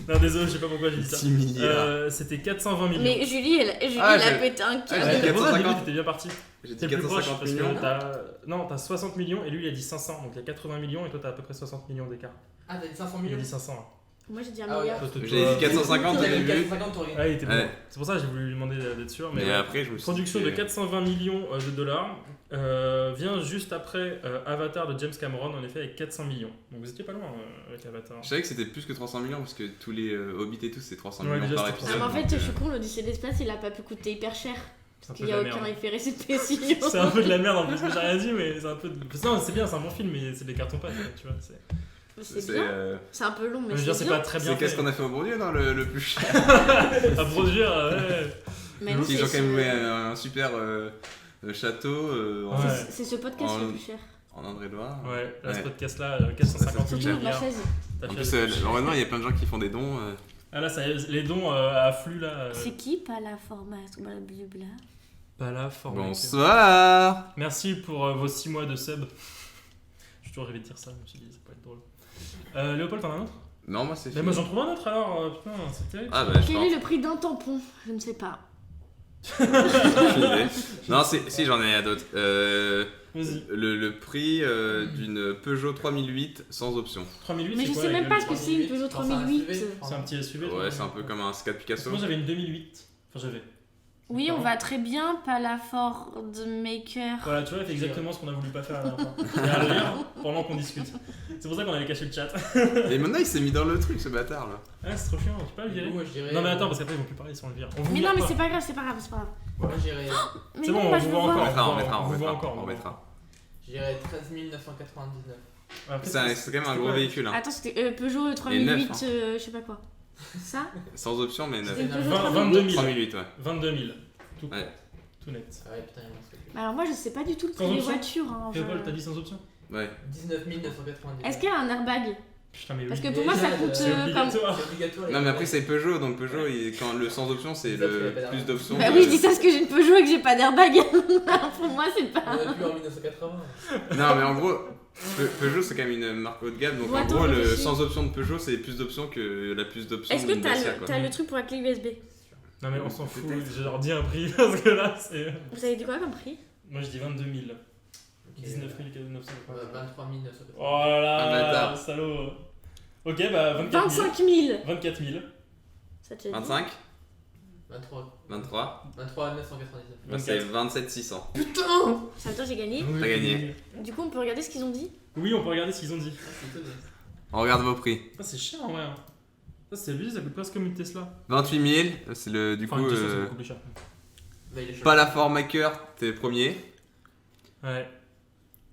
[SPEAKER 5] Non, désolé, je sais pas pourquoi j'ai dit ça.
[SPEAKER 6] 6 milliards.
[SPEAKER 5] C'était 420 millions.
[SPEAKER 7] Mais Julie, elle
[SPEAKER 6] Ah,
[SPEAKER 7] a
[SPEAKER 6] j'ai-
[SPEAKER 7] pété un
[SPEAKER 6] Ah,
[SPEAKER 7] câble.
[SPEAKER 6] j'ai
[SPEAKER 5] C'est pour ça que j'ai dit
[SPEAKER 6] 450.
[SPEAKER 5] que t'étais bien parti.
[SPEAKER 6] J'ai
[SPEAKER 5] T'es
[SPEAKER 6] dit
[SPEAKER 5] le plus proche
[SPEAKER 6] 450
[SPEAKER 5] parce
[SPEAKER 6] millions.
[SPEAKER 5] que t'as 60 millions et lui il a dit 500. Donc il y a 80 millions et toi t'as à peu près 60 millions d'écart.
[SPEAKER 8] Ah, t'as dit 500
[SPEAKER 5] Il a
[SPEAKER 8] millions?
[SPEAKER 5] dit 500. Hein.
[SPEAKER 7] Moi j'ai dit 1
[SPEAKER 8] Ah ouais.
[SPEAKER 7] milliard.
[SPEAKER 5] Toi,
[SPEAKER 6] J'ai dit 450 au
[SPEAKER 8] T'avais dit
[SPEAKER 6] début.
[SPEAKER 8] 450, t'aurais gagné.
[SPEAKER 5] Ah, il était bon.
[SPEAKER 6] Ouais.
[SPEAKER 5] C'est pour ça que j'ai voulu lui demander d'être sûr. Mais,
[SPEAKER 6] Mais après, je me suis
[SPEAKER 5] production
[SPEAKER 6] dit
[SPEAKER 5] de
[SPEAKER 6] que-
[SPEAKER 5] 420 millions de dollars vient juste après Avatar de James Cameron, en effet, avec 400 millions. Donc vous étiez pas loin avec Avatar.
[SPEAKER 6] Je savais que c'était plus que 300 millions parce que tous les Hobbits et tout, c'est 300
[SPEAKER 5] Ouais,
[SPEAKER 6] millions
[SPEAKER 5] déjà,
[SPEAKER 6] par
[SPEAKER 5] c'était
[SPEAKER 6] épisode.
[SPEAKER 7] Ah, mais en fait,
[SPEAKER 6] donc,
[SPEAKER 7] je suis con, l'Odyssée de l'espace, il a pas pu coûter hyper cher.
[SPEAKER 5] C'est un peu
[SPEAKER 7] Il
[SPEAKER 5] de
[SPEAKER 7] y a
[SPEAKER 5] la
[SPEAKER 7] aucun
[SPEAKER 5] merde.
[SPEAKER 7] effet spécial.
[SPEAKER 5] C'est un peu de la merde en plus, que j'ai rien dit, mais c'est un peu. Non, c'est bien, c'est un bon film, mais c'est des cartons pâtes, tu vois.
[SPEAKER 7] C'est bien. C'est un peu long, mais
[SPEAKER 5] Je veux dire,
[SPEAKER 7] c'est
[SPEAKER 5] c'est pas
[SPEAKER 7] bien.
[SPEAKER 5] très bien
[SPEAKER 6] C'est qu'est-ce
[SPEAKER 5] fait.
[SPEAKER 6] qu'on a fait au Bourdieu dans le plus cher.
[SPEAKER 5] À produire, ouais.
[SPEAKER 7] Mais non,
[SPEAKER 6] Ils ont
[SPEAKER 7] c'est
[SPEAKER 6] quand même
[SPEAKER 7] ce-
[SPEAKER 6] loué un super château en,
[SPEAKER 5] Ouais.
[SPEAKER 7] c'est ce podcast le plus cher.
[SPEAKER 6] en Indre-et-Loire.
[SPEAKER 5] Ouais, là, ce
[SPEAKER 6] Ouais.
[SPEAKER 5] podcast-là, 450
[SPEAKER 7] Surtout
[SPEAKER 5] millions.
[SPEAKER 7] la chaise.
[SPEAKER 5] T'as
[SPEAKER 6] En
[SPEAKER 5] fait
[SPEAKER 6] plus,
[SPEAKER 5] le plus cher.
[SPEAKER 6] heureusement, il y a plein de gens qui font des dons.
[SPEAKER 5] Ah là, ça y est, les dons affluent là.
[SPEAKER 7] C'est qui pas la formation blablabla.
[SPEAKER 5] Pas là, fort.
[SPEAKER 6] Bonsoir.
[SPEAKER 5] Merci pour vos 6 mois de sub. J'ai toujours rêvé de dire ça, je me suis dit, ça peut être drôle. Léopold, t'en as un autre?
[SPEAKER 6] Non, moi c'est
[SPEAKER 5] Mais
[SPEAKER 6] fini.
[SPEAKER 5] moi j'en trouve un autre alors, putain, c'est terrible.
[SPEAKER 6] Ah bah je
[SPEAKER 7] Quel
[SPEAKER 6] pense.
[SPEAKER 7] est le prix d'un tampon? Je ne sais pas.
[SPEAKER 6] Aucune idée. Non, si j'en ai d'autres.
[SPEAKER 5] Vas-y.
[SPEAKER 6] Le prix d'une Peugeot 3008 sans option.
[SPEAKER 5] 3008,
[SPEAKER 7] Mais
[SPEAKER 5] c'est
[SPEAKER 7] je
[SPEAKER 5] quoi,
[SPEAKER 7] sais
[SPEAKER 5] la
[SPEAKER 7] même
[SPEAKER 5] gueule
[SPEAKER 7] pas
[SPEAKER 5] du
[SPEAKER 7] ce que
[SPEAKER 5] 3008?
[SPEAKER 7] c'est une Peugeot 3008.
[SPEAKER 5] C'est un petit SUV.
[SPEAKER 6] Ouais, c'est un peu comme un C4
[SPEAKER 5] Parce que
[SPEAKER 6] Picasso.
[SPEAKER 5] moi j'avais une 2008. Enfin, j'avais.
[SPEAKER 7] Oui, on va très bien, pas la Ford Maker.
[SPEAKER 5] Voilà, tu vois, il fait exactement ce qu'on a voulu pas faire à la dernière fois. Et à lire pendant qu'on discute. C'est pour ça qu'on avait caché le chat.
[SPEAKER 6] Et maintenant il s'est mis dans le truc ce bâtard là.
[SPEAKER 5] Ah, c'est trop chiant, tu peux pas le virer?
[SPEAKER 8] Moi je dirais.
[SPEAKER 5] Non, mais attends, parce qu'après ils vont plus parler si on le vire. On vous
[SPEAKER 7] Mais
[SPEAKER 5] vire
[SPEAKER 7] non, mais
[SPEAKER 5] pas.
[SPEAKER 7] c'est pas grave, c'est pas grave, c'est pas grave.
[SPEAKER 8] Moi je dirais.
[SPEAKER 7] Mais
[SPEAKER 5] C'est
[SPEAKER 7] non,
[SPEAKER 5] bon,
[SPEAKER 7] moi
[SPEAKER 5] on
[SPEAKER 7] je
[SPEAKER 5] vous
[SPEAKER 7] veux
[SPEAKER 5] voit
[SPEAKER 7] voir.
[SPEAKER 5] encore.
[SPEAKER 6] On mettra.
[SPEAKER 5] on vous voit encore.
[SPEAKER 6] On mettra.
[SPEAKER 8] Je dirais 13 999.
[SPEAKER 5] Après,
[SPEAKER 6] C'est quand même un gros véhicule. Hein.
[SPEAKER 7] Attends, c'était Peugeot
[SPEAKER 6] Et
[SPEAKER 7] 3008,
[SPEAKER 6] neuf, hein.
[SPEAKER 7] je sais pas quoi. Ça
[SPEAKER 6] Sans option, mais
[SPEAKER 7] C'était une
[SPEAKER 6] neuf.
[SPEAKER 7] Peugeot
[SPEAKER 5] 22
[SPEAKER 7] 3008.
[SPEAKER 5] 000.
[SPEAKER 6] 3008, ouais.
[SPEAKER 5] 22 000. Tout,
[SPEAKER 6] Ouais.
[SPEAKER 5] tout net.
[SPEAKER 8] Ah ouais, putain, il y a un truc.
[SPEAKER 7] Bah alors moi je sais pas du tout le
[SPEAKER 5] Sans
[SPEAKER 7] prix des
[SPEAKER 5] option
[SPEAKER 7] voitures. Hein,
[SPEAKER 5] Léopold, t'as dit sans option?
[SPEAKER 6] Ouais.
[SPEAKER 8] 19 999.
[SPEAKER 7] Est-ce qu'elle a un airbag?
[SPEAKER 5] Putain, mais
[SPEAKER 7] Parce
[SPEAKER 5] oui.
[SPEAKER 7] que pour moi, ça coûte
[SPEAKER 5] C'est
[SPEAKER 7] comme.
[SPEAKER 5] obligatoire.
[SPEAKER 8] C'est obligatoire.
[SPEAKER 6] Non, mais après, c'est Peugeot, donc Peugeot, quand le sans option, c'est le plus d'options.
[SPEAKER 7] Bah oui, je dis ça parce que j'ai une Peugeot et que j'ai pas d'airbag. Pour moi, c'est pas.
[SPEAKER 8] On a plus en 1980.
[SPEAKER 6] Non, mais en gros, Peugeot, c'est quand même une marque haut de gamme, donc
[SPEAKER 7] Ouais,
[SPEAKER 6] en
[SPEAKER 7] attends,
[SPEAKER 6] gros, le
[SPEAKER 7] réfléchis.
[SPEAKER 6] sans option de Peugeot, c'est plus d'options que la plus d'options
[SPEAKER 7] Est-ce que
[SPEAKER 6] d'une Dacia, quoi.
[SPEAKER 7] t'as le truc pour la clé USB?
[SPEAKER 5] Non, mais on s'en fout.
[SPEAKER 6] Peut-être.
[SPEAKER 5] J'ai leur dit un prix parce que là, c'est.
[SPEAKER 7] Vous avez dit quoi comme prix?
[SPEAKER 5] Moi, je dis 22 000.
[SPEAKER 8] Ok.
[SPEAKER 5] 19 900.
[SPEAKER 8] 23 980.
[SPEAKER 5] Oh là
[SPEAKER 6] Ah,
[SPEAKER 5] là,
[SPEAKER 6] bâtard.
[SPEAKER 5] salaud. Ok, bah 24 000.
[SPEAKER 7] 25 000.
[SPEAKER 5] 24 000.
[SPEAKER 7] Ça te dit?
[SPEAKER 6] 25,
[SPEAKER 8] 23.
[SPEAKER 6] 23,
[SPEAKER 8] 23 999.
[SPEAKER 6] bah, c'est 27 600.
[SPEAKER 7] Ça veut dire que j'ai gagné.
[SPEAKER 6] T'as gagné.
[SPEAKER 7] Du coup, on peut regarder ce qu'ils ont dit.
[SPEAKER 5] Oui, on peut regarder ce qu'ils ont dit.
[SPEAKER 8] Ah, c'est étonné.
[SPEAKER 6] On regarde vos prix.
[SPEAKER 5] Ah, c'est cher en vrai. hein. Ça, c'est abusé, ça coûte presque comme une Tesla.
[SPEAKER 6] 28 000, c'est le, du
[SPEAKER 5] Enfin,
[SPEAKER 6] coup,
[SPEAKER 5] une Tesla, c'est beaucoup plus cher.
[SPEAKER 8] Bah, il est chaud.
[SPEAKER 6] pas la Formaker, t'es premier.
[SPEAKER 5] Ouais.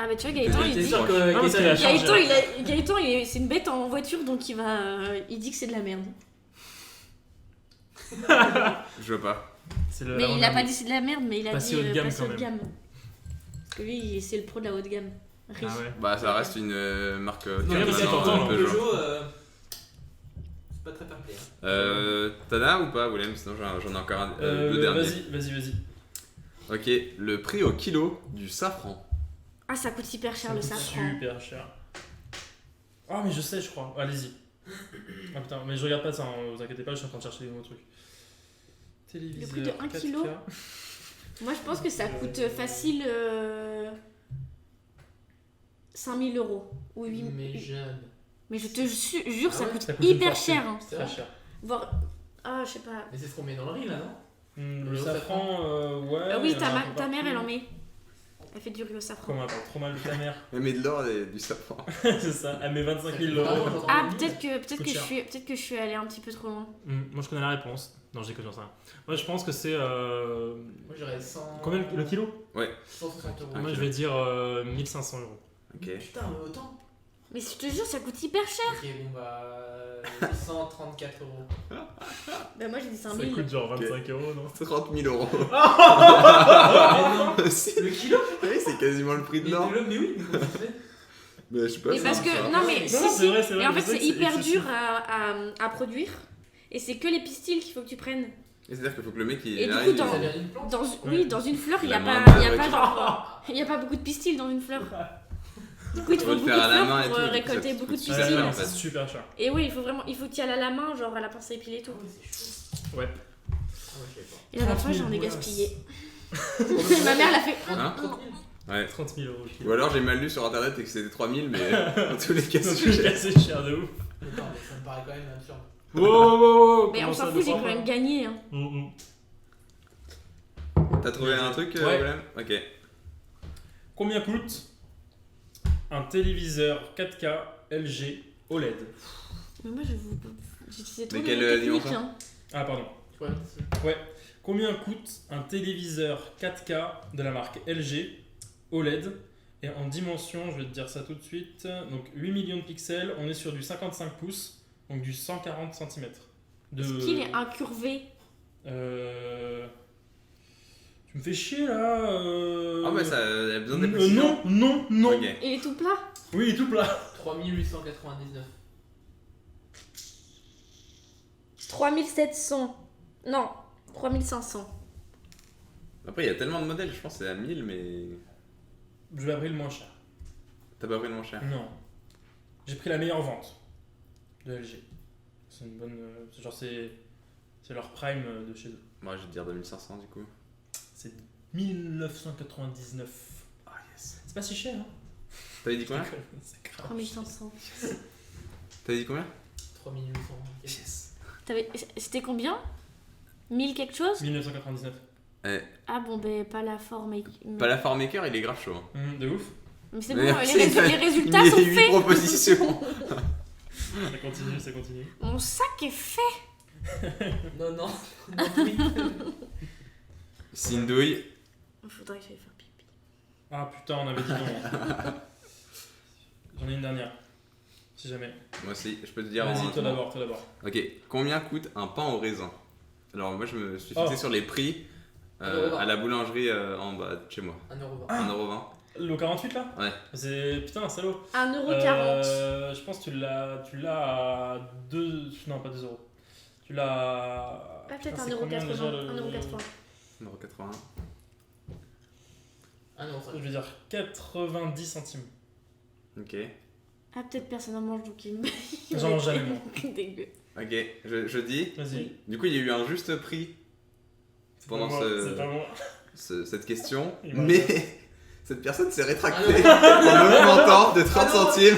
[SPEAKER 7] Ah, bah tu vois, Gaëtan, il
[SPEAKER 8] T'es
[SPEAKER 7] dit.
[SPEAKER 8] sûr que
[SPEAKER 5] Ah, parce qu'il a
[SPEAKER 8] Gaëtan,
[SPEAKER 5] changé.
[SPEAKER 7] Gaëtan, c'est une bête en voiture donc il va. Il dit que c'est de la merde.
[SPEAKER 6] Je veux pas.
[SPEAKER 5] C'est le.
[SPEAKER 7] Mais il a
[SPEAKER 5] l'avant-dernier.
[SPEAKER 7] pas dit c'est de la merde, mais il a
[SPEAKER 5] Pas
[SPEAKER 7] dit
[SPEAKER 5] si haut de gamme,
[SPEAKER 7] pas si
[SPEAKER 5] quand
[SPEAKER 7] haut de
[SPEAKER 5] même.
[SPEAKER 7] gamme. Parce que lui, c'est le pro de la haute gamme. Riche.
[SPEAKER 5] Ah ouais.
[SPEAKER 6] Bah, ça reste une marque haut de
[SPEAKER 8] Non,
[SPEAKER 6] gamme
[SPEAKER 8] mais
[SPEAKER 5] c'est
[SPEAKER 6] maintenant,
[SPEAKER 5] important,
[SPEAKER 6] Peugeot.
[SPEAKER 8] Peugeot, c'est pas très fair play. Hein.
[SPEAKER 6] T'en as ou pas, Willem? Sinon, j'en ai encore deux derniers.
[SPEAKER 5] Vas-y.
[SPEAKER 6] Ok, le prix au kilo du safran.
[SPEAKER 7] Ah, ça coûte hyper cher
[SPEAKER 5] Ça
[SPEAKER 7] le
[SPEAKER 5] coûte
[SPEAKER 7] safran.
[SPEAKER 5] super cher. Ah, mais je sais, je crois. Allez-y. Ah putain, mais je regarde pas ça, hein, vous inquiétez pas, je suis en train de chercher les nouveaux trucs. Téléviseur.
[SPEAKER 7] Le prix de 1
[SPEAKER 5] 4K.
[SPEAKER 7] kilo. Moi, je pense que ça coûte facile 5 000 euros. Ou 8 000.
[SPEAKER 8] Mais jeune.
[SPEAKER 7] Mais je te jure,
[SPEAKER 8] Ah
[SPEAKER 7] ça
[SPEAKER 8] ouais,
[SPEAKER 7] coûte
[SPEAKER 5] ça coûte une
[SPEAKER 7] hyper
[SPEAKER 5] fortune.
[SPEAKER 7] cher. Hein.
[SPEAKER 8] C'est
[SPEAKER 5] Très
[SPEAKER 8] vrai.
[SPEAKER 5] cher.
[SPEAKER 7] Voire. Ah, je sais pas.
[SPEAKER 8] Mais c'est ce qu'on met dans le riz là, non?
[SPEAKER 5] Le
[SPEAKER 8] Le
[SPEAKER 5] safran, ouais.
[SPEAKER 7] Ah oui,
[SPEAKER 5] il y en a un peu
[SPEAKER 7] ta mère,
[SPEAKER 5] partout.
[SPEAKER 7] elle en met. Elle fait du riz au safran.
[SPEAKER 5] Comment elle parle trop mal de ta mère?
[SPEAKER 6] Elle met de l'or et du safran.
[SPEAKER 5] C'est ça, elle met 25 000 euros.
[SPEAKER 7] Ah, peut-être que
[SPEAKER 5] Coûte cher.
[SPEAKER 7] je suis allée un petit peu trop loin.
[SPEAKER 5] Moi je connais la réponse. Non, j'ai confiance en ça. Moi je pense que c'est.
[SPEAKER 8] Moi j'aurais 100.
[SPEAKER 5] Combien le kilo?
[SPEAKER 8] 160 euros.
[SPEAKER 5] Moi je vais dire 1500 euros.
[SPEAKER 6] Ok.
[SPEAKER 8] Putain, mais autant.
[SPEAKER 7] Mais je te jure, ça coûte hyper cher.
[SPEAKER 8] Ok, bon bah. 134 euros.
[SPEAKER 7] Bah, moi, j'ai dit 5
[SPEAKER 5] Ça
[SPEAKER 7] 000.
[SPEAKER 5] coûte genre 25 euros, non?
[SPEAKER 6] 30 000 euros.
[SPEAKER 8] Mais
[SPEAKER 6] Si.
[SPEAKER 8] non, le kilo?
[SPEAKER 6] Oui, c'est quasiment le prix de l'or.
[SPEAKER 8] Mais oui, mais comment tu fais?
[SPEAKER 6] Mais je sais pas.
[SPEAKER 7] Mais parce que. Non, mais
[SPEAKER 5] Non,
[SPEAKER 7] si,
[SPEAKER 5] non,
[SPEAKER 7] si.
[SPEAKER 5] c'est vrai, c'est vrai.
[SPEAKER 7] Mais en
[SPEAKER 5] je
[SPEAKER 7] fait,
[SPEAKER 5] sais
[SPEAKER 7] c'est
[SPEAKER 5] que
[SPEAKER 7] hyper
[SPEAKER 5] excessif.
[SPEAKER 7] dur à produire. Et c'est que les pistils qu'il faut que tu prennes.
[SPEAKER 6] C'est-à-dire qu'il faut que le mec il
[SPEAKER 7] Et du
[SPEAKER 6] arrive.
[SPEAKER 7] coup, dans-
[SPEAKER 8] Ça vient d'une plante?
[SPEAKER 7] Oui, dans une fleur, il n'y a
[SPEAKER 6] La
[SPEAKER 7] pas,
[SPEAKER 6] main,
[SPEAKER 7] il y a
[SPEAKER 6] ouais.
[SPEAKER 7] pas genre. Il n'y a pas beaucoup de pistils dans une fleur. Du coup, il te
[SPEAKER 6] Faut
[SPEAKER 7] faut
[SPEAKER 6] le
[SPEAKER 7] beaucoup de
[SPEAKER 6] faire à la main
[SPEAKER 7] fleurs
[SPEAKER 6] et
[SPEAKER 7] pour
[SPEAKER 6] tout, du coup,
[SPEAKER 7] récolter
[SPEAKER 6] ça te
[SPEAKER 7] beaucoup de
[SPEAKER 6] coûte
[SPEAKER 5] Ouais,
[SPEAKER 6] super
[SPEAKER 7] pistils.
[SPEAKER 6] cher,
[SPEAKER 5] ouais,
[SPEAKER 6] en fait.
[SPEAKER 5] c'est super cher.
[SPEAKER 7] Et oui, il faut que tu y ailles à la main, genre à la pince à épiler et tout.
[SPEAKER 8] Ah oui, c'est chaud.
[SPEAKER 5] Ouais.
[SPEAKER 8] Ah ouais, je sais pas.
[SPEAKER 7] Et la dernière fois,
[SPEAKER 5] 30 000
[SPEAKER 7] j'en ai
[SPEAKER 5] boulasses.
[SPEAKER 7] gaspillé. Ma mère l'a fait.
[SPEAKER 6] Hein
[SPEAKER 8] 30 000.
[SPEAKER 6] Ouais.
[SPEAKER 5] 30 000 euros le
[SPEAKER 6] Ou
[SPEAKER 5] kilo.
[SPEAKER 6] alors j'ai mal lu sur internet et que c'était 3000, mais dans tous les cas,
[SPEAKER 5] Dans
[SPEAKER 6] c'est
[SPEAKER 5] tous les cas,
[SPEAKER 6] cher.
[SPEAKER 5] c'est cher de ouf.
[SPEAKER 8] Attends, mais ça me paraît quand même absurde.
[SPEAKER 5] Wow,
[SPEAKER 7] Mais on s'en fout, j'ai quand même gagné. Hein.
[SPEAKER 6] T'as trouvé un truc,
[SPEAKER 5] Ouais.
[SPEAKER 6] Willem? Ok.
[SPEAKER 5] Combien coûte un téléviseur 4K LG OLED?
[SPEAKER 7] Mais moi, j'utilisais trop
[SPEAKER 6] Mais
[SPEAKER 7] de
[SPEAKER 6] quelle
[SPEAKER 7] techniques.
[SPEAKER 6] dimension
[SPEAKER 7] Hein.
[SPEAKER 5] Ah, pardon.
[SPEAKER 8] Tu vois, c'est-
[SPEAKER 5] Combien coûte un téléviseur 4K de la marque LG OLED? Et en dimension, je vais te dire ça tout de suite. Donc 8 millions de pixels, on est sur du 55 pouces, donc du 140 cm.
[SPEAKER 7] Est-ce qu'il est incurvé?
[SPEAKER 5] Tu me fais chier là.
[SPEAKER 6] Ah, mais ça a besoin des précisions.
[SPEAKER 5] non.
[SPEAKER 6] Ok.
[SPEAKER 7] Il est tout plat?
[SPEAKER 5] Oui, il est tout plat.
[SPEAKER 8] 3899.
[SPEAKER 7] 3700. Non, 3500.
[SPEAKER 6] Après, il y a tellement de modèles, je pense que c'est à 1000, mais.
[SPEAKER 5] Je vais pris le moins cher.
[SPEAKER 6] T'as pas pris le moins cher.
[SPEAKER 5] Non. J'ai pris la meilleure vente de LG. C'est une bonne. C'est leur prime de chez eux.
[SPEAKER 6] Moi, je vais te dire 2500 du coup.
[SPEAKER 5] C'est 1999.
[SPEAKER 6] Ah, yes.
[SPEAKER 5] C'est pas si cher, hein?
[SPEAKER 6] T'avais dit combien?
[SPEAKER 5] C'est grave.
[SPEAKER 7] 3500.
[SPEAKER 6] T'avais dit combien?
[SPEAKER 8] 3800.
[SPEAKER 6] Yes.
[SPEAKER 7] C'était combien? 1000 quelque chose?
[SPEAKER 5] 1999.
[SPEAKER 7] Ah bon, ben pas la forme.
[SPEAKER 6] Pas la Formaker, il est grave chaud. Hein.
[SPEAKER 5] De ouf.
[SPEAKER 7] Mais c'est bon,
[SPEAKER 6] Merci,
[SPEAKER 7] les
[SPEAKER 6] il
[SPEAKER 7] résultats
[SPEAKER 6] met
[SPEAKER 7] sont
[SPEAKER 6] 8
[SPEAKER 7] faits.
[SPEAKER 6] propositions.
[SPEAKER 5] Ça continue, ça continue.
[SPEAKER 7] Mon sac est fait.
[SPEAKER 8] Non, non.
[SPEAKER 6] Sindouille.
[SPEAKER 7] Il faudrait que j'aille faire pipi.
[SPEAKER 5] Ah putain, on avait dit non. J'en ai une dernière. Si jamais.
[SPEAKER 6] Moi aussi, je peux te dire.
[SPEAKER 5] Vas-y,
[SPEAKER 6] en-
[SPEAKER 5] toi d'abord, toi d'abord.
[SPEAKER 6] Ok, combien coûte un pain au raisin? Alors, moi, je me suis fixé
[SPEAKER 5] Oh.
[SPEAKER 6] sur les prix
[SPEAKER 8] €1.
[SPEAKER 6] à la boulangerie en bas de chez moi.
[SPEAKER 8] 1,20€.
[SPEAKER 6] 1,20€.
[SPEAKER 5] Le 48 là?
[SPEAKER 6] Ouais.
[SPEAKER 5] C'est. Putain, un salaud.
[SPEAKER 7] 1,40€.
[SPEAKER 5] Je pense que tu l'as à 2. Non, pas 2 euros. Tu l'as.
[SPEAKER 7] Ah,
[SPEAKER 5] Putain,
[SPEAKER 7] peut-être
[SPEAKER 5] c'est combien
[SPEAKER 7] 1,80€.
[SPEAKER 5] déjà, le-
[SPEAKER 7] 1,80€.
[SPEAKER 6] 1,81€.
[SPEAKER 8] Ah non, ça.
[SPEAKER 5] Je veux dire 90 centimes.
[SPEAKER 6] Ok.
[SPEAKER 7] Ah, peut-être personne n'en mange donc il me.
[SPEAKER 5] J'en mange jamais, moi.
[SPEAKER 7] Dégueu.
[SPEAKER 6] Ok, je dis.
[SPEAKER 5] Vas-y.
[SPEAKER 6] Du coup, il y a eu un juste prix pendant
[SPEAKER 5] C'est pas moi.
[SPEAKER 6] cette question,
[SPEAKER 5] Il m'a-
[SPEAKER 6] mais cette personne s'est rétractée
[SPEAKER 8] Ah
[SPEAKER 6] en augmentant de 30 centimes.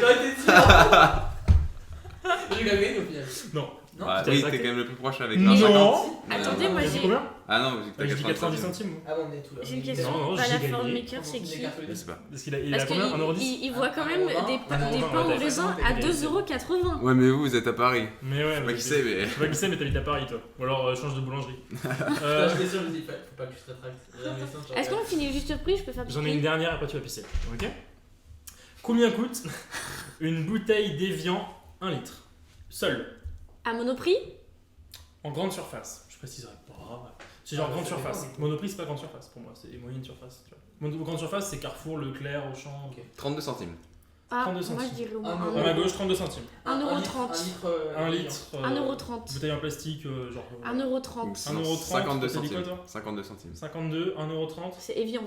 [SPEAKER 8] J'ai gagné au final.
[SPEAKER 5] Non.
[SPEAKER 8] Non,
[SPEAKER 6] Ah,
[SPEAKER 5] t'es
[SPEAKER 6] oui,
[SPEAKER 5] rétracté.
[SPEAKER 6] t'es quand même le plus proche avec
[SPEAKER 5] Non.
[SPEAKER 6] 1,50.
[SPEAKER 7] Attendez, moi
[SPEAKER 5] T'as dit
[SPEAKER 7] j'ai.
[SPEAKER 5] combien?
[SPEAKER 6] Ah non, vu que t'as
[SPEAKER 5] J'ai dit 90
[SPEAKER 6] centimes.
[SPEAKER 5] centimes.
[SPEAKER 8] Ah bon, on est tout là.
[SPEAKER 7] J'ai une question.
[SPEAKER 5] Non,
[SPEAKER 7] Bah,
[SPEAKER 5] j'ai
[SPEAKER 7] la
[SPEAKER 5] gagné.
[SPEAKER 7] Ford Maker, c'est qui?
[SPEAKER 6] Je sais pas.
[SPEAKER 5] Parce qu'il a
[SPEAKER 7] Parce
[SPEAKER 5] combien? 1,10€?
[SPEAKER 7] qu'il voit quand même des
[SPEAKER 5] 1,20€,
[SPEAKER 7] pains au
[SPEAKER 5] ouais,
[SPEAKER 7] raisin
[SPEAKER 8] ouais,
[SPEAKER 7] à
[SPEAKER 8] ouais.
[SPEAKER 7] 2,80€.
[SPEAKER 6] Ouais, mais vous êtes à Paris.
[SPEAKER 5] Mais ouais,
[SPEAKER 6] Je sais pas qui c'est, mais.
[SPEAKER 5] Je sais pas qui c'est, mais t'habites à Paris toi. Ou alors change de boulangerie.
[SPEAKER 8] Putain, j'étais sûr, je me dis, faut pas que tu te rétractes.
[SPEAKER 7] Est-ce qu'on finit le juste prix? Je peux faire
[SPEAKER 5] J'en ai une dernière, après tu vas pisser. Ok? Combien coûte une bouteille d'Evian 1 litre? Seule.
[SPEAKER 7] À Monoprix?
[SPEAKER 5] En grande surface. Je préciserai pas. C'est genre
[SPEAKER 8] Ah,
[SPEAKER 5] grande
[SPEAKER 8] ça
[SPEAKER 5] surface.
[SPEAKER 8] dépend.
[SPEAKER 5] Monoprix, c'est pas grande surface pour moi, c'est moyenne surface. Tu vois. Grande surface, c'est Carrefour, Leclerc, Auchan.
[SPEAKER 8] Ok.
[SPEAKER 6] 32 centimes.
[SPEAKER 7] Ah,
[SPEAKER 5] 32
[SPEAKER 7] moi je
[SPEAKER 5] centimes.
[SPEAKER 7] dirais au
[SPEAKER 8] Un
[SPEAKER 7] moins
[SPEAKER 8] euro.
[SPEAKER 5] À ma gauche, 32 centimes.
[SPEAKER 7] 1,30€.
[SPEAKER 5] 1 litre.
[SPEAKER 7] 1,30€.
[SPEAKER 5] Bouteille en plastique, genre.
[SPEAKER 7] 1,30€.
[SPEAKER 5] 1,30€,
[SPEAKER 6] 52
[SPEAKER 5] t'as dit quoi,
[SPEAKER 6] centimes.
[SPEAKER 5] toi
[SPEAKER 6] 52 centimes.
[SPEAKER 5] 52, 1,30€.
[SPEAKER 7] C'est Evian.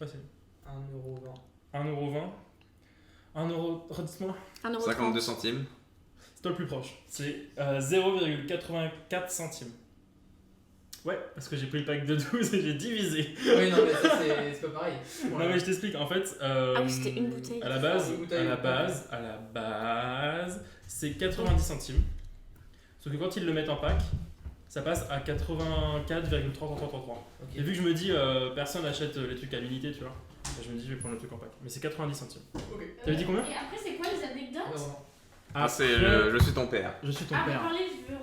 [SPEAKER 5] Ouais, c'est
[SPEAKER 8] 1,20€.
[SPEAKER 5] 1,20€. 1€. Redites-moi.
[SPEAKER 6] 52
[SPEAKER 7] 1,30€.
[SPEAKER 6] centimes.
[SPEAKER 5] C'est toi le plus proche. C'est 0,84 centimes. Ouais, parce que j'ai pris le pack de 12 et j'ai divisé.
[SPEAKER 8] Oui, non, mais ça, c'est pas pareil.
[SPEAKER 5] Non mais je t'explique, en fait...
[SPEAKER 7] Ah oui, c'était une bouteille.
[SPEAKER 5] À la base,
[SPEAKER 8] Une bouteille,
[SPEAKER 5] c'est 90 centimes. Sauf que quand ils le mettent en pack, ça passe à 84,3333. Et vu que je me dis, personne achète les trucs à l'unité, tu vois, je me dis, je vais prendre le truc en pack. Mais c'est 90 centimes. T'avais dit combien?
[SPEAKER 7] Et après, c'est quoi les anecdotes?
[SPEAKER 6] Ah, c'est
[SPEAKER 5] Après,
[SPEAKER 6] Je suis ton père.
[SPEAKER 5] Je suis ton
[SPEAKER 7] Ah, mais
[SPEAKER 5] père.
[SPEAKER 7] parlez, je veux.